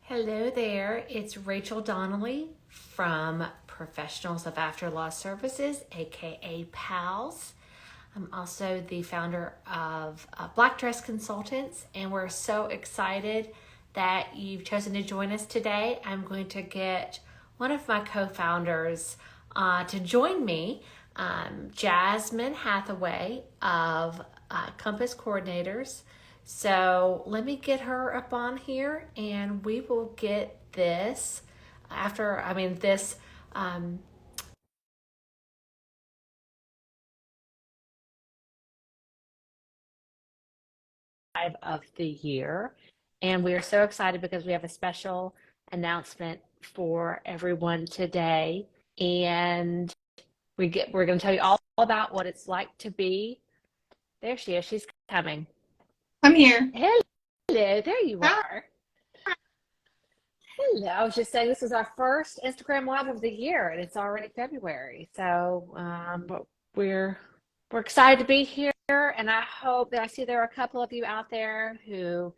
Hello there, it's Rachel Donnelly from Professionals of After Loss Services, aka PALS. I'm also the founder of Black Dress Consultants, and we're so excited that you've chosen to join us today. I'm going to get one of my co founders to join me, Jasmine Hathaway of Compass Coordinators. So let me get her up on here and we will get this this live of the year. And we are so excited because we have a special announcement for everyone today. And we're going to tell you all about what it's like to be. There she is. She's coming. I'm here. Hello, there you Hi. are. Hello. I was just saying this is our first Instagram Live of the year, and it's already February. So but we're excited to be here, and I hope that I see there are a couple of you out there who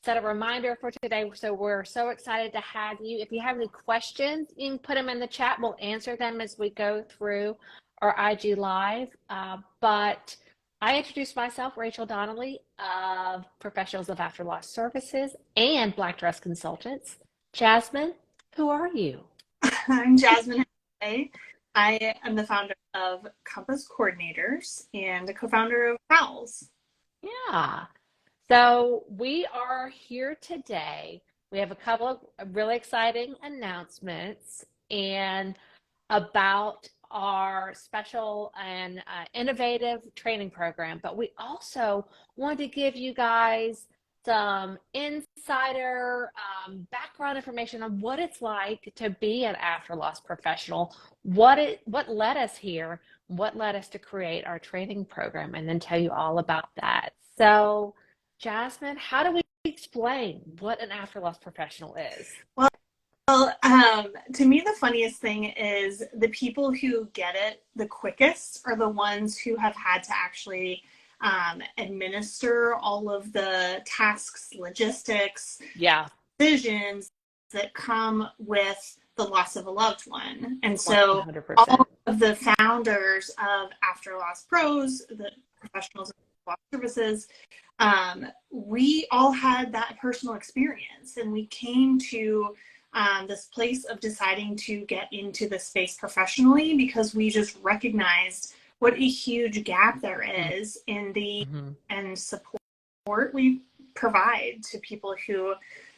set a reminder for today. So we're so excited to have you. If you have any questions, you can put them in the chat. We'll answer them as we go through our IG Live. But I introduced myself, Rachel Donnelly of Professionals of After Loss Services and Black Dress Consultants. Jasmine, who are you? I'm Jasmine Hathaway. I am the founder of Compass Coordinators and a co-founder of PALS. Yeah. So we are here today. We have a couple of really exciting announcements and about our special and innovative training program, but we also want to give you guys some insider background information on what it's like to be an after loss professional, what led us here, what led us to create our training program, and then tell you all about that. So, Jasmine, how do we explain what an after loss professional is? To me, the funniest thing is the people who get it the quickest are the ones who have had to actually administer all of the tasks, logistics, Yeah, decisions that come with the loss of a loved one. And so 100%. all of the founders of After Loss Pros, the professionals of loss services, we all had that personal experience, and we came to this place of deciding to get into the space professionally because we just recognized what a huge gap there is in the and support we provide to people who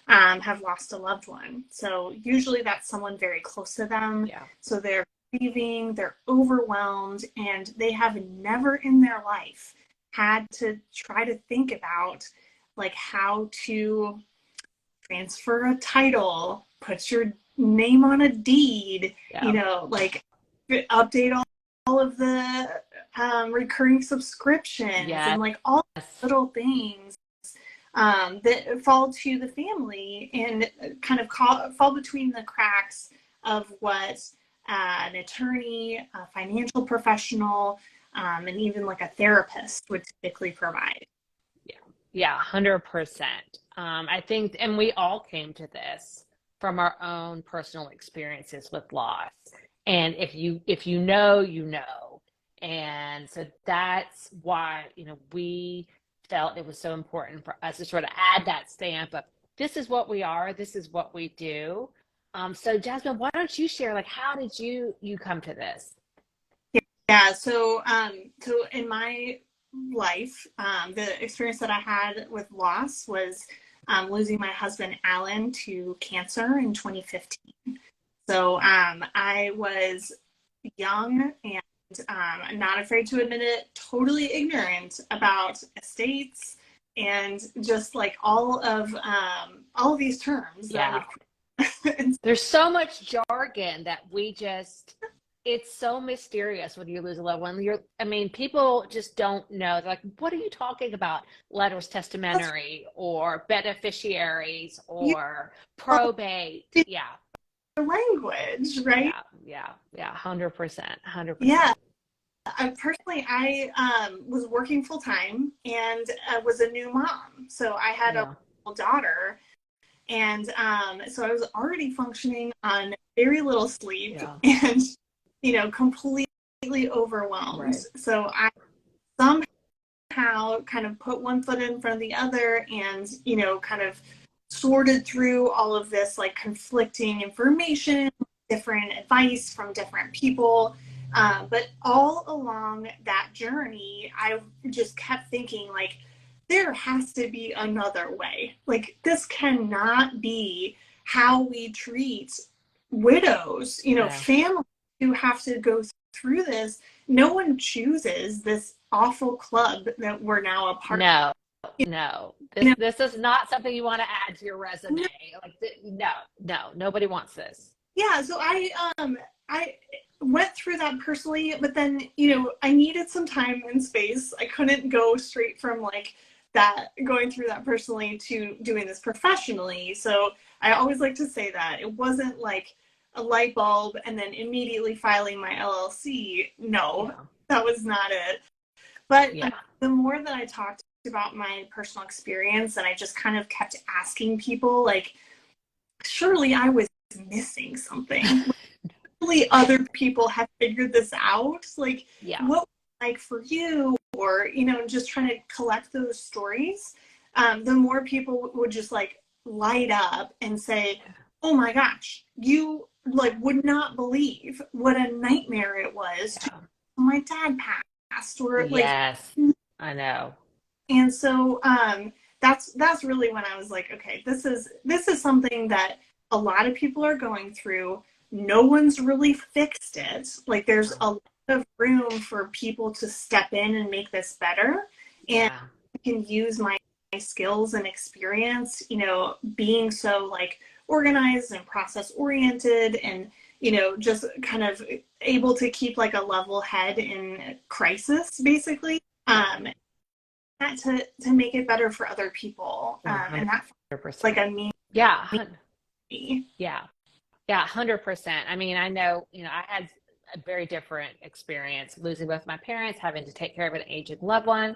have lost a loved one. So usually that's someone very close to them. Yeah. So they're grieving, they're overwhelmed, and they have never in their life had to try to think about like how to transfer a title, put your name on a deed, Yeah. like update all of the recurring subscriptions Yes. and like all little things that fall to the family and kind of fall between the cracks of what an attorney, a financial professional, and even like a therapist would typically provide. Yeah, 100%. I think, and we all came to this from our own personal experiences with loss. And if you know, you know. And so that's why, we felt it was so important for us to sort of add that stamp of this is what we are, this is what we do. So Jasmine, why don't you share, like, how did you come to this? Yeah, so in my life, the experience that I had with loss was losing my husband Alan to cancer in 2015. So I was young and not afraid to admit it, totally ignorant about estates and just like all of these terms that Yeah. would. There's so much jargon that it's so mysterious when you lose a loved one. People just don't know. They're like, what are you talking about? Letters testamentary or beneficiaries You or know probate. Yeah. the language, right? Yeah. 100%. 100%. Yeah. I was working full time and was a new mom. So I had a Yeah. daughter And so I was already functioning on very little sleep Yeah. and, completely overwhelmed. Right. So I somehow kind of put one foot in front of the other and, kind of sorted through all of this like conflicting information, different advice from different people. But all along that journey, I just kept thinking, like, there has to be another way. Like, this cannot be how we treat widows, Yeah. families who have to go through this. No one chooses this awful club that we're now a part No, no. of. This is not something you want to add to your resume. No, Like, no, nobody wants this. yeah, so I went through that personally, but then, I needed some time and space. I couldn't go straight from like that, going through that personally, to doing this professionally. So I always like to say that it wasn't like a light bulb and then immediately filing my LLC. No, Yeah. that was not it. But Yeah. the more that I talked about my personal experience, and I just kind of kept asking people, like, surely I was missing something. Surely other people have figured this out. Like, Yeah. what was it like for you? Or, just trying to collect those stories. The more people would just like light up and say, oh my gosh, you like would not believe what a nightmare it was to Yeah. my dad passed, or like. Yes, I know. And so that's really when I was like, okay, this is something that a lot of people are going through. No one's really fixed it. Like, there's a lot of room for people to step in and make this better. And Yeah. I can use my skills and experience, being so like organized and process oriented, and just kind of able to keep like a level head in crisis, basically. That to make it better for other people, and that's like 100%. a me. Yeah. Yeah. Yeah, 100%. I mean, I know, I had a very different experience losing both my parents, having to take care of an aging loved one,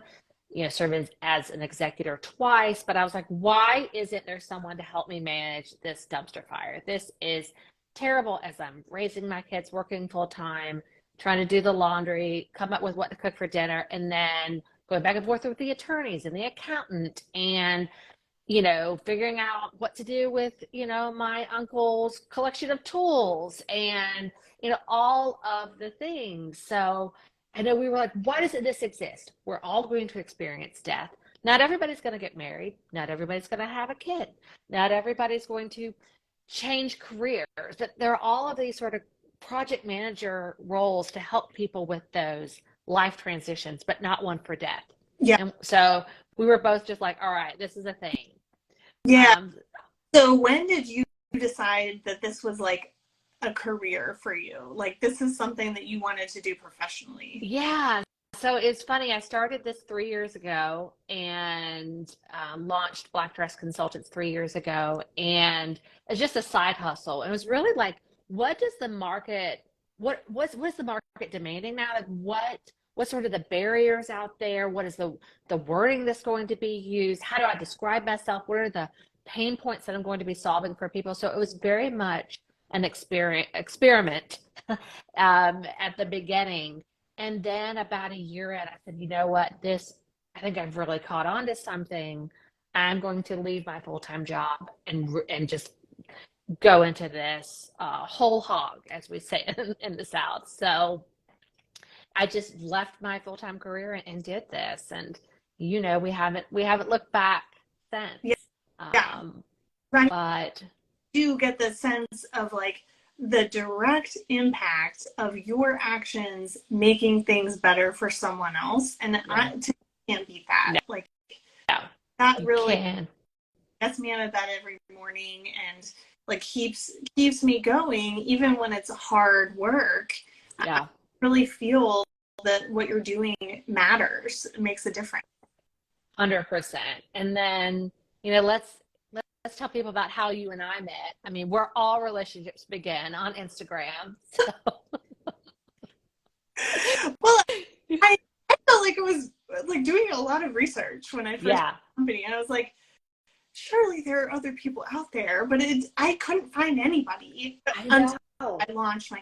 serving as an executor twice. But I was like, why isn't there someone to help me manage this dumpster fire? This is terrible, as I'm raising my kids, working full time, trying to do the laundry, come up with what to cook for dinner, and then going back and forth with the attorneys and the accountant, and figuring out what to do with, my uncle's collection of tools, and, all of the things. So I know we were like, why doesn't this exist? We're all going to experience death. Not everybody's going to get married. Not everybody's going to have a kid. Not everybody's going to change careers. But there are all of these sort of project manager roles to help people with those life transitions, but not one for death. Yeah. And so we were both just like, all right, this is a thing. Yeah. So when did you decide that this was like a career for you? Like, this is something that you wanted to do professionally? Yeah. So it's funny. I started this 3 years ago, and launched Black Dress Consultants 3 years ago. And it's just a side hustle. And it was really like, what does the market, what's the market demanding now? Like, what's sort of the barriers out there? What is the wording that's going to be used? How do I describe myself? What are the pain points that I'm going to be solving for people? So it was very much an experiment at the beginning. And then about a year in, I said, you know what, I think I've really caught on to something. I'm going to leave my full-time job and just go into this whole hog, as we say in the South. So I just left my full-time career and did this. And, we haven't looked back Yeah. since. Yeah. Right. But You get the sense of like the direct impact of your actions making things better for someone else. And I can't beat that. no, Like, no, that you really can. gets me out of bed every morning and like keeps me going, even when it's hard work. Yeah. I really feel that what you're doing matters. It makes a difference. 100%. And then, let's tell people about how you and I met. I mean, where all relationships begin, on Instagram. So. Well, I felt like it was like doing a lot of research when I first Yeah. started the company, and I was like, surely there are other people out there, but I couldn't find anybody I until know. I launched my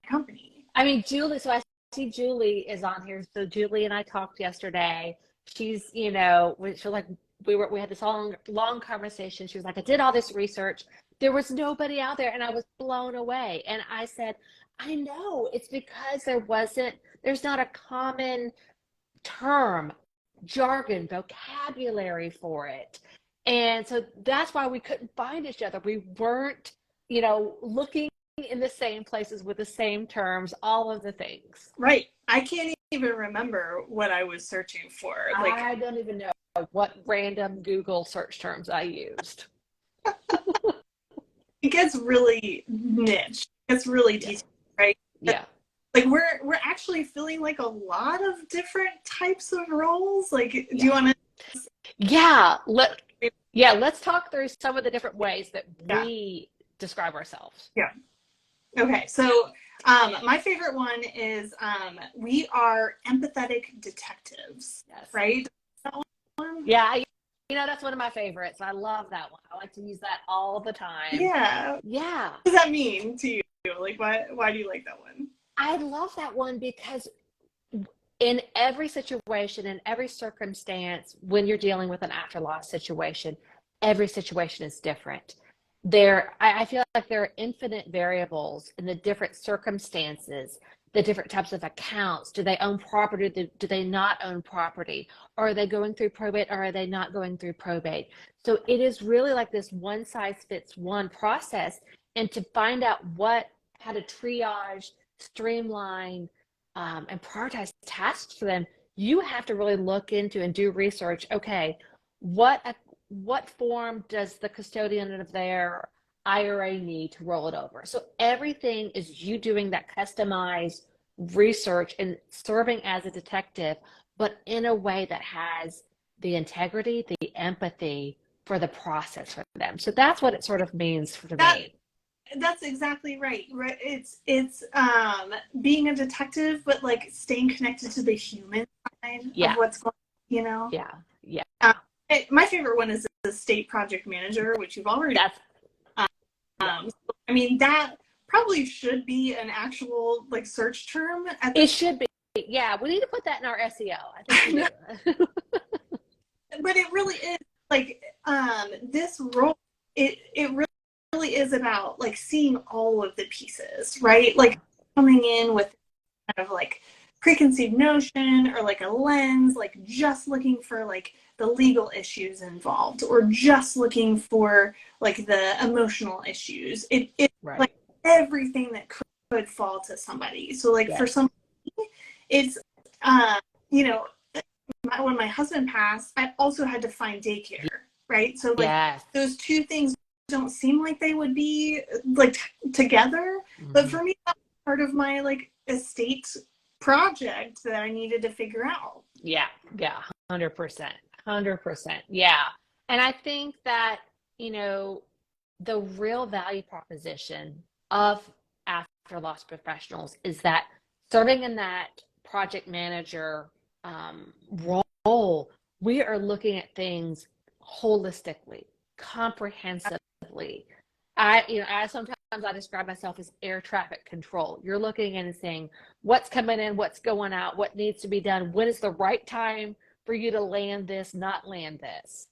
company. I mean, Julie, so I see Julie is on here. So Julie and I talked yesterday. She's, she's like, we had this long conversation. She was like, I did all this research. There was nobody out there, and I was blown away. And I said, I know it's because there's not a common term, jargon, vocabulary for it. And so that's why we couldn't find each other. We weren't, looking in the same places with the same terms, all of the things. Right. I can't even remember what I was searching for. Like, I don't even know what random Google search terms I used. it gets really niche. It's really detailed, right? Yeah. Like we're actually filling like a lot of different types of roles. Like, do you want to? Yeah. Let's talk through some of the different ways that we describe ourselves. Yeah. Okay. So my favorite one is we are empathetic detectives. Yes. Right? That one? Yeah. That's one of my favorites. I love that one. I like to use that all the time. Yeah. Yeah. What does that mean to you? Like, why do you like that one? I love that one because in every situation, in every circumstance, when you're dealing with an after loss situation, every situation is different. I feel like there are infinite variables in the different circumstances, the different types of accounts. Do they own property? Do they not own property? Or are they going through probate, or are they not going through probate? So it is really like this one size fits one process. And to find out how to triage, streamline, and prioritize tasks for them, you have to really look into and do research. Okay, what form does the custodian of their IRA need to roll it over? So everything is you doing that customized research and serving as a detective, but in a way that has the integrity, the empathy for the process for them. So that's what it sort of means for me. That's exactly right. Right. It's being a detective, but like staying connected to the human side of what's going on, Yeah. My favorite one is the state project manager, which you've already. I mean, that probably should be an actual like search term. It should be. Yeah, we need to put that in our SEO. I think we do. But it really is like this role. It really is about like seeing all of the pieces, right? Like coming in with kind of like preconceived notion or like a lens, like just looking for like the legal issues involved or just looking for like the emotional issues. It's like everything that could fall to somebody. So like for somebody, it's when my husband passed, I also had to find daycare, right? So like those two things don't seem like they would be like together, but for me that's part of my like estate project that I needed to figure out. 100%. Yeah. And I think that the real value proposition of after loss professionals is that serving in that project manager role, we are looking at things holistically, comprehensively. I sometimes I describe myself as air traffic control. You're looking in and saying what's coming in, what's going out, what needs to be done, when is the right time for you to land this, not land this.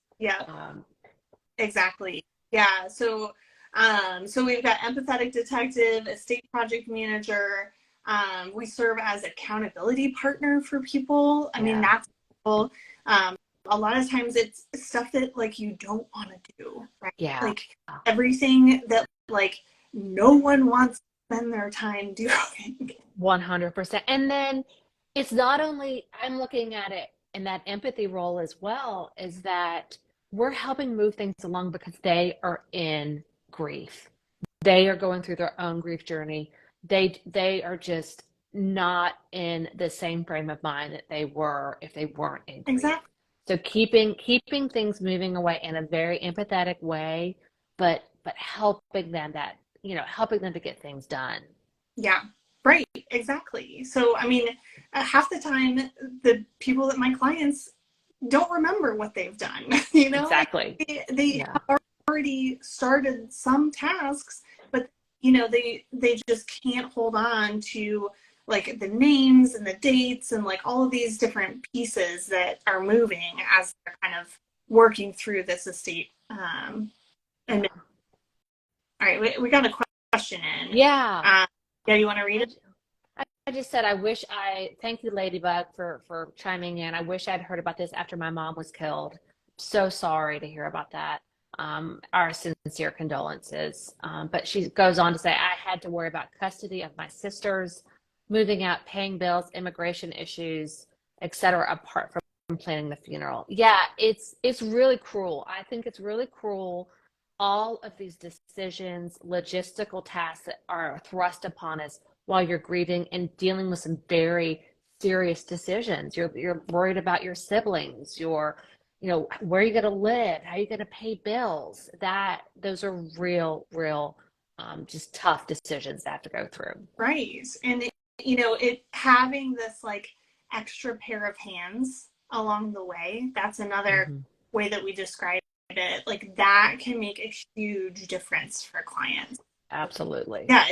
Exactly. Yeah. So we've got empathetic detective, estate project manager. We serve as accountability partner for people. I mean, that's cool. A lot of times it's stuff that like you don't want to do, right? Yeah. Like everything that like no one wants to spend their time doing. 100%. And then it's not only, I'm looking at it in that empathy role as well, is that we're helping move things along because they are in grief. They are going through their own grief journey. They are just not in the same frame of mind that they were if they weren't in grief. Exactly. So keeping things moving away in a very empathetic way, but helping them helping them to get things done. Yeah, right. Exactly. So, I mean, half the time, the people that my clients don't remember what they've done. You know, like Exactly. they Yeah. have already started some tasks, but you know, they just can't hold on to like the names and the dates and like all of these different pieces that are moving as they're kind of working through this estate. And Yeah. all right, we got a question in. Yeah. Yeah, you want to read I, it? j- I just said, thank you, Ladybug, for chiming in. I wish I'd heard about this after my mom was killed. So sorry to hear about that. Our sincere condolences. But she goes on to say, I had to worry about custody of my sisters, moving out, paying bills, immigration issues, etc., apart from planning the funeral. Yeah, it's really cruel. I think it's really cruel. All of these decisions, logistical tasks that are thrust upon us while you're grieving and dealing with some very serious decisions. You're worried about your siblings, where you're going to live, how you're going to pay bills. Those are real, just tough decisions to have to go through. Right. And you know, it having this like extra pair of hands along the way, that's another Mm-hmm. way that we describe it. Like that can make a huge difference for clients. Absolutely. Yeah,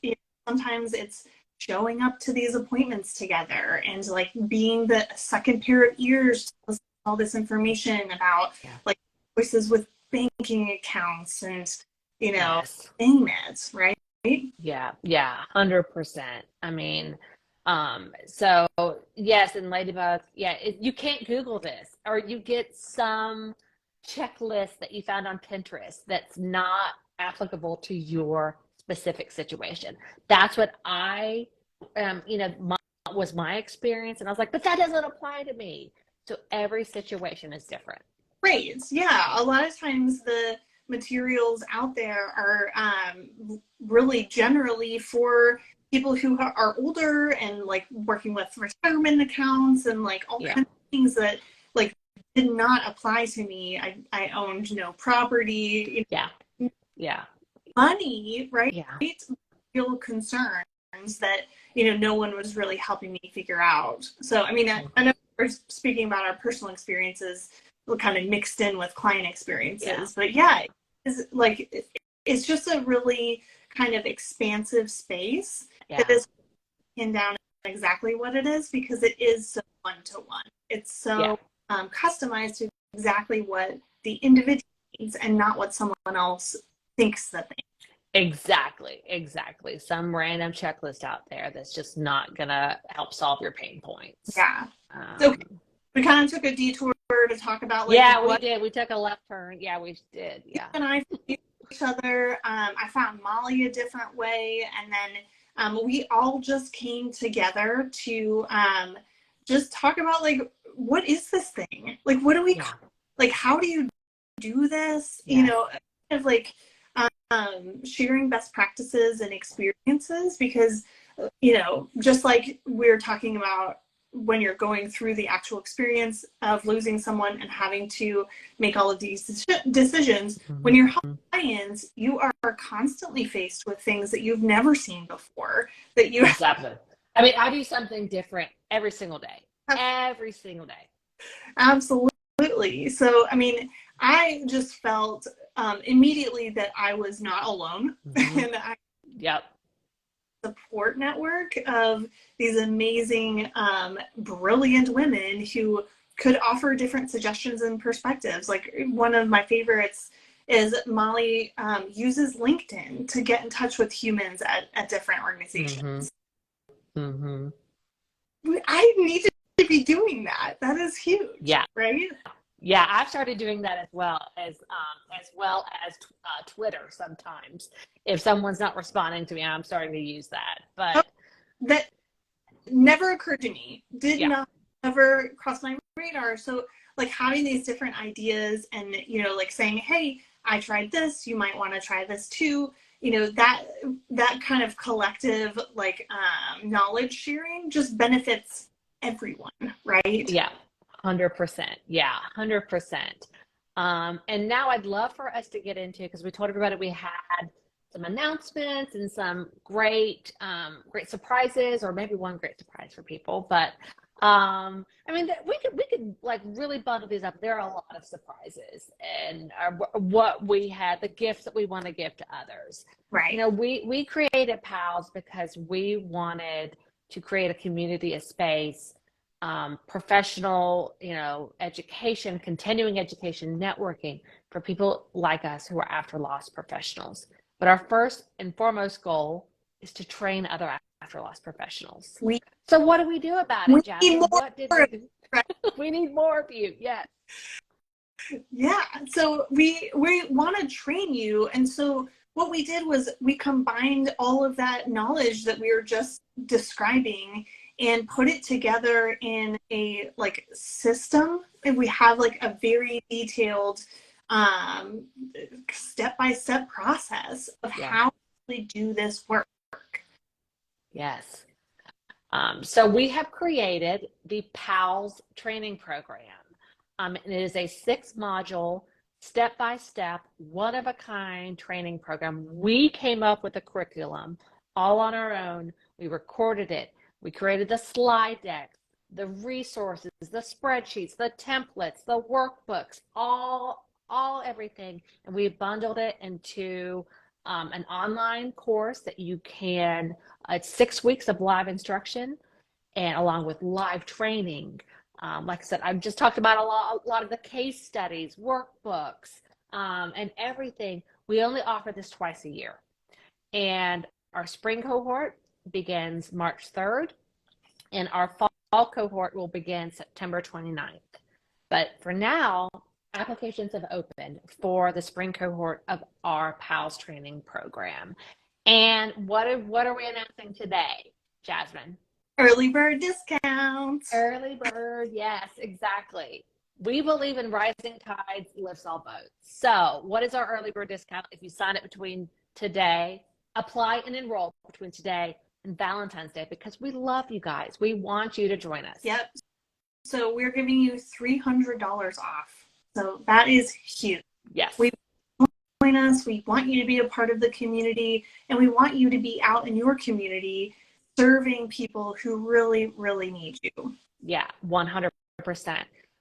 you know, sometimes it's showing up to these appointments together and like being the second pair of ears to listen to all this information about Yeah. like choices with banking accounts and you know, Yes. payments, right? Yeah, 100%. I mean, so yes, and Ladybug, yeah, you can't Google this, or you get some checklist that you found on Pinterest that's not applicable to your specific situation. That's what was my experience, and I was like, but that doesn't apply to me. So every situation is different. Right. Yeah. A lot of times the materials out there are really generally for people who are older and like working with retirement accounts and like all Yeah, kinds of things that like did not apply to me. I owned no property, yeah, you know, yeah, money, right? yeah. Real concerns that, you know, no one was really helping me figure out. So, I mean, I know we're speaking about our personal experiences kind of mixed in with client Yeah, experiences, but yeah, it's just a really kind of expansive space that yeah, is pinned down exactly what it is because it is so one-to-one. It's yeah. so customized to exactly what the individual needs and not what someone else thinks that they Exactly. Some random checklist out there that's just not gonna help solve your pain need. points. Yeah. So Um, we kind of took a detour to talk about like yeah, we what did. We took a left turn. Yeah, we did. you Yeah. and I found each other. I found Molly a different way, and then we all just came together to just talk about like what is this thing? Like what do we Yeah. like? How do you do this? You Yes. know, kind of like sharing best practices and experiences because you know, just like we're talking about when you're going through the actual experience of losing someone and having to make all of these decisions, when you're helping Mhm. clients, you are constantly faced with things that you've never seen before that you Exactly. I mean, I do something different every single day. have Every single day. absolutely. So, I mean, I just felt immediately that I was not alone Hmm. and I Yep. support network of these amazing, brilliant women who could offer different suggestions and perspectives. Like one of my favorites is Molly uses LinkedIn to get in touch with humans at different Hmm. organizations. Hmm. I need to be doing that. That is huge, Yeah. right? Yeah, I've started doing that as Twitter sometimes. If someone's not responding to me, I'm starting to use that. Oh, But that never occurred to me. Did yeah, not ever cross my radar. So like having these different ideas and you know like saying, "Hey, I tried this. You might want to try this too." You know that kind of collective like knowledge sharing just benefits everyone, right? yeah, 100%. Yeah, 100%. And now I'd love for us to get into, because we told everybody we had some announcements and some great surprises, or maybe one great surprise for people. But I mean, we could like really bundle these up. There are a lot of surprises and what we had, the gifts that we want to give to others. You Right. know, we created PALS because we wanted to create a community, a space, professional, you know, education, continuing education, networking for people like us who are after loss professionals. But our first and foremost goal is to train other after loss professionals. We So what do we do about we it, need Jasmine? more. What did we do? We need more of you. Yes. Yeah. So we want to train you. And so what we did was we combined all of that knowledge that we were just describing and put it together in a like system. And we have like a very detailed step-by-step process of Yeah. how we do this work. Yes. So we have created the PALS training program. And it is a 6-module, step-by-step, one-of-a-kind training program. We came up with a curriculum all on our own. We recorded it. We created the slide deck, the resources, the spreadsheets, the templates, the workbooks, all everything. And we bundled it into an online course that you can, it's 6 weeks of live instruction and along with live training. Like I said, I've just talked about a lot of the case studies, workbooks, and everything. We only offer this twice a year. And our spring cohort begins March 3rd, and our fall cohort will begin September 29th. But for now, applications have opened for the spring cohort of our PALS training program. And what are we announcing today, Jasmine? Early bird discounts. Early bird, yes, exactly. We believe in rising tides lifts all boats. So, what is our early bird discount? If you sign up between today, apply and enroll between today and Valentine's Day because we love you guys. We want you to join us. Yep. So we're giving you $300 off. So that is huge. Yes. We join us. We want you to be a part of the community, and we want you to be out in your community serving people who really, really need you. Yeah, 100%.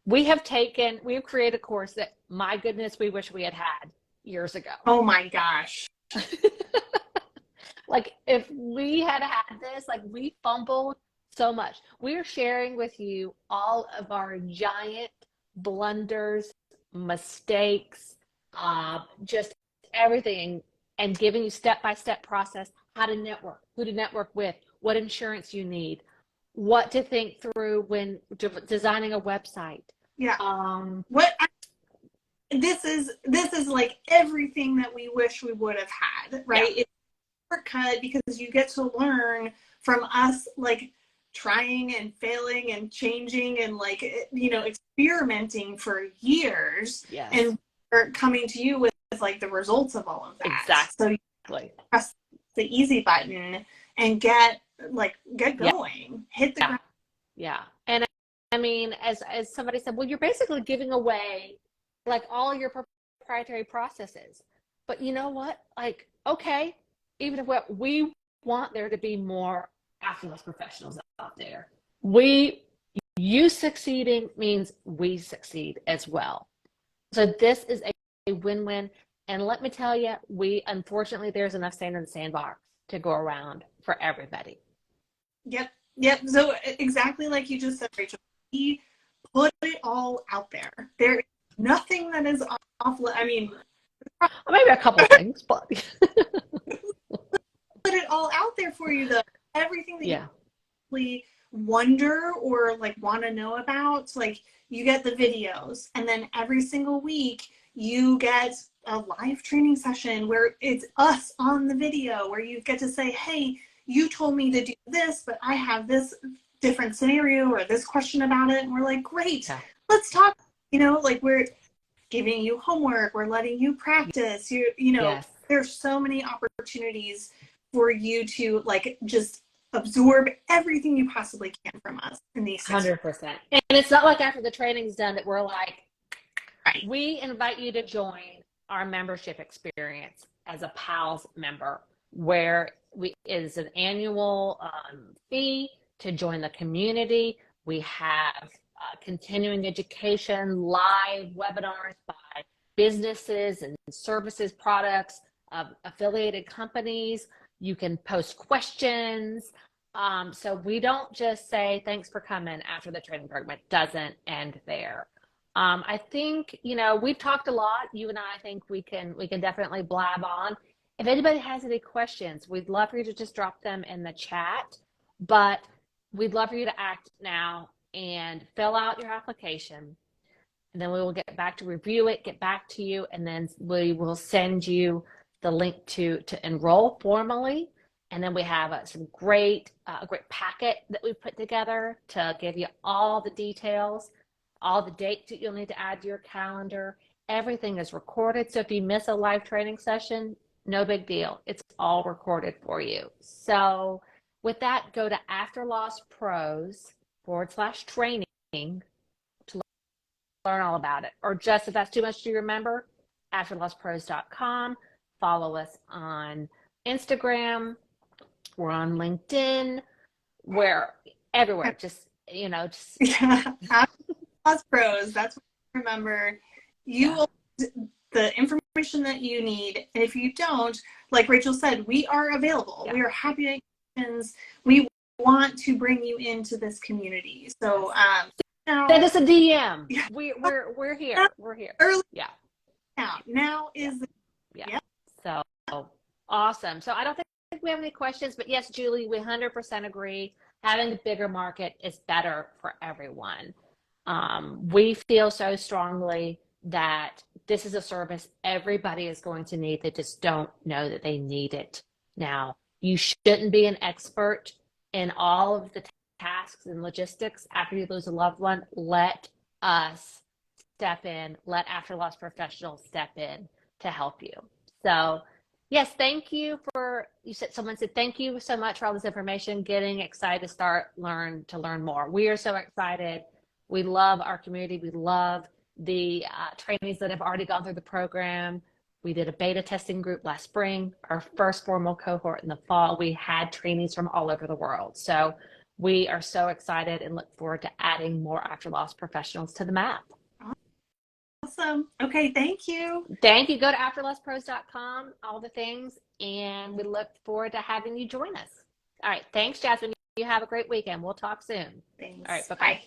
We have created a course that, my goodness, we wish we had years ago. Oh my gosh. Like if we had this, like we fumbled so much. We are sharing with you all of our giant blunders, mistakes, just everything, and giving you step-by-step process how to network, who to network with, what insurance you need, what to think through when designing a website. Yeah. This is like everything that we wish we would have had, right? Yeah. It's a shortcut because you get to learn from us, like trying and failing and changing and like, you know, experimenting for years. Yes. And we're coming to you with like the results of all of that. Exactly. So you press the easy button and get going. Yeah. Hit the ground. Yeah. And I mean, as somebody said, well, you're basically giving away like all your proprietary processes. But you know what? Like, okay, even if we want there to be more after loss professionals out there. You succeeding means we succeed as well. So this is a win-win. And let me tell you, unfortunately, there's enough sand in the sandbox to go around for everybody. Yep. So exactly like you just said, Rachel, we put it all out there. There is nothing that is off. I mean, maybe a couple things, but put it all out there for you, though. Everything that you really wonder or like want to know about, like you get the videos, and then every single week you get a live training session where it's us on the video, where you get to say, hey, you told me to do this, but I have this different scenario or this question about it. And we're like, great, let's talk. You know, like we're giving you homework, we're letting you practice. You know, there's so many opportunities for you to like just absorb everything you possibly can from us in these 100%. And it's not like after the training's done that we're like, we invite you to join our membership experience as a PALS member, where it is an annual fee to join the community. We have continuing education, live webinars by businesses and services, products, affiliated companies. You can post questions. So we don't just say, thanks for coming after the training program. It doesn't end there. I think, we've talked a lot. You and I think we can definitely blab on. If anybody has any questions, we'd love for you to just drop them in the chat, but we'd love for you to act now and fill out your application. And then we will get back to review it, get back to you, and then we will send you the link to enroll formally. And then we have a great packet that we've put together to give you all the details, all the dates that you'll need to add to your calendar. Everything is recorded. So if you miss a live training session, no big deal. It's all recorded for you. So with that, go to AfterLossPros/training to learn all about it. Or just if that's too much to remember, AfterLossPros.com. Follow us on Instagram. We're on LinkedIn. We're everywhere. Just. Yeah. AfterLoss Pros. That's what I remember. You will the information that you need. And if you don't, like Rachel said, we are available. We are happy to take questions. We want to bring you into this community. So send us a DM. We're here. We're here. Early now is the So awesome. So I don't think we have any questions, but yes, Julie, we 100% agree. Having a bigger market is better for everyone. We feel so strongly that this is a service everybody is going to need. They just don't know that they need it now. You shouldn't be an expert in all of the tasks and logistics after you lose a loved one. Let us step in. Let After Loss professionals step in to help you. So yes, thank you someone said, thank you so much for all this information, getting excited to learn more. We are so excited. We love our community. We love the trainees that have already gone through the program. We did a beta testing group last spring, our first formal cohort in the fall. We had trainees from all over the world. So we are so excited and look forward to adding more After Loss professionals to the map. Awesome. Okay, thank you. Thank you. Go to AfterLossPros.com, all the things, and we look forward to having you join us. All right. Thanks, Jasmine. You have a great weekend. We'll talk soon. Thanks. All right. Bye-bye. Bye.